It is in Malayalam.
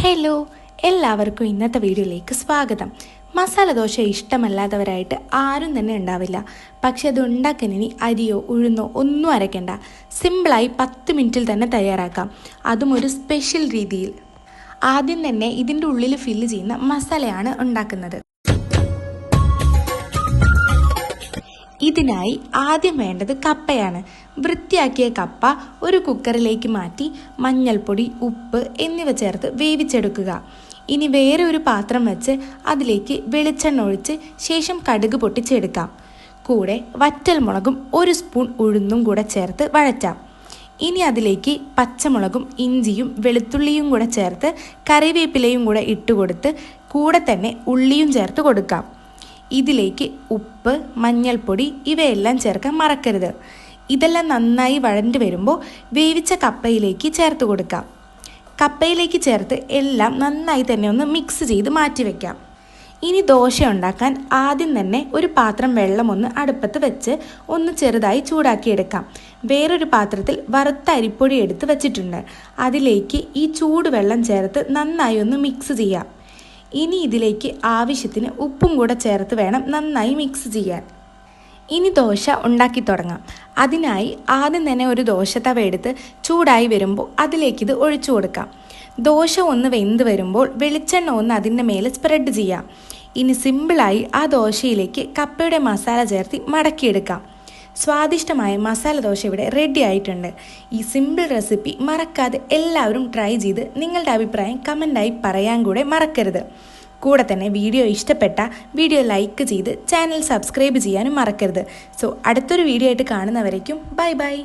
ഹലോ, എല്ലാവർക്കും ഇന്നത്തെ വീഡിയോയിലേക്ക് സ്വാഗതം. മസാല ദോശ ഇഷ്ടമല്ലാത്തവരായിട്ട് ആരും തന്നെ ഉണ്ടാവില്ല. പക്ഷെ അത് ഉണ്ടാക്കാൻ ഇനി അരിയോ ഉഴുന്നോ ഒന്നും അരയ്ക്കണ്ട. സിമ്പിളായി 10 മിനിറ്റിൽ തന്നെ തയ്യാറാക്കാം, അതും ഒരു സ്പെഷ്യൽ രീതിയിൽ. ആദ്യം തന്നെ ഇതിൻ്റെ ഉള്ളിൽ ഫില്ല് ചെയ്യുന്ന മസാലയാണ് ഉണ്ടാക്കുന്നത്. ഇതിനായി ആദ്യം വേണ്ടത് കപ്പയാണ്. വൃത്തിയാക്കിയ കപ്പ ഒരു കുക്കറിലേക്ക് മാറ്റി മഞ്ഞൾപ്പൊടി, ഉപ്പ് എന്നിവ ചേർത്ത് വേവിച്ചെടുക്കുക. ഇനി വേറെ ഒരു പാത്രം വെച്ച് അതിലേക്ക് വെളിച്ചെണ്ണ ഒഴിച്ച് ശേഷം കടുക് പൊട്ടിച്ചെടുക്കാം. കൂടെ വറ്റൽമുളകും 1 സ്പൂൺ ഉഴുന്നും കൂടെ ചേർത്ത് വഴറ്റാം. ഇനി അതിലേക്ക് പച്ചമുളകും ഇഞ്ചിയും വെളുത്തുള്ളിയും കൂടെ ചേർത്ത് കറിവേപ്പിലയും കൂടെ ഇട്ടുകൊടുത്ത് കൂടെ തന്നെ ഉള്ളിയും ചേർത്ത് കൊടുക്കാം. ഇതിലേക്ക് ഉപ്പ്, മഞ്ഞൾപ്പൊടി ഇവയെല്ലാം ചേർക്കാൻ മറക്കരുത്. ഇതെല്ലാം നന്നായി വഴണ്ട് വരുമ്പോൾ വേവിച്ച കപ്പയിലേക്ക് ചേർത്ത് കൊടുക്കാം. കപ്പയിലേക്ക് ചേർത്ത് എല്ലാം നന്നായി തന്നെ ഒന്ന് മിക്സ് ചെയ്ത് മാറ്റി വയ്ക്കാം. ഇനി ദോശ ഉണ്ടാക്കാൻ ആദ്യം തന്നെ ഒരു പാത്രം വെള്ളം ഒന്ന് അടുപ്പത്ത് വെച്ച് ഒന്ന് ചെറുതായി ചൂടാക്കിയെടുക്കാം. വേറൊരു പാത്രത്തിൽ വറുത്ത അരിപ്പൊടി എടുത്ത് വെച്ചിട്ടുണ്ട്. അതിലേക്ക് ഈ ചൂടുവെള്ളം ചേർത്ത് നന്നായി ഒന്ന് മിക്സ് ചെയ്യാം. ഇനി ഇതിലേക്ക് ആവശ്യത്തിന് ഉപ്പും കൂടെ ചേർത്ത് വേണം നന്നായി മിക്സ് ചെയ്യാൻ. ഇനി ദോശ ഉണ്ടാക്കി തുടങ്ങാം. അതിനായി ആദ്യം തന്നെ ഒരു ദോശ തവ എടുത്ത് ചൂടായി വരുമ്പോൾ അതിലേക്കിത് ഒഴിച്ചു കൊടുക്കാം. ദോശ ഒന്ന് വെന്ത് വരുമ്പോൾ വെളിച്ചെണ്ണ ഒന്ന് അതിൻ്റെ മേലെ സ്പ്രെഡ് ചെയ്യാം. ഇനി സിമ്പിളായി ആ ദോശയിലേക്ക് കപ്പയുടെ മസാല ചേർത്ത് മടക്കിയെടുക്കാം. സ്വാദിഷ്ടമായ മസാല ദോശ ഇവിടെ റെഡി ആയിട്ടുണ്ട്. ഈ സിമ്പിൾ റെസിപ്പി മറക്കാതെ എല്ലാവരും ട്രൈ ചെയ്ത് നിങ്ങളുടെ അഭിപ്രായം കമൻ്റായി പറയാൻ കൂടെ മറക്കരുത്. കൂടെ തന്നെ വീഡിയോ ഇഷ്ടപ്പെട്ട വീഡിയോ ലൈക്ക് ചെയ്ത് ചാനൽ സബ്സ്ക്രൈബ് ചെയ്യാനും മറക്കരുത്. സോ അടുത്തൊരു വീഡിയോ ആയിട്ട് കാണുന്നവരേക്കും ബൈ ബൈ.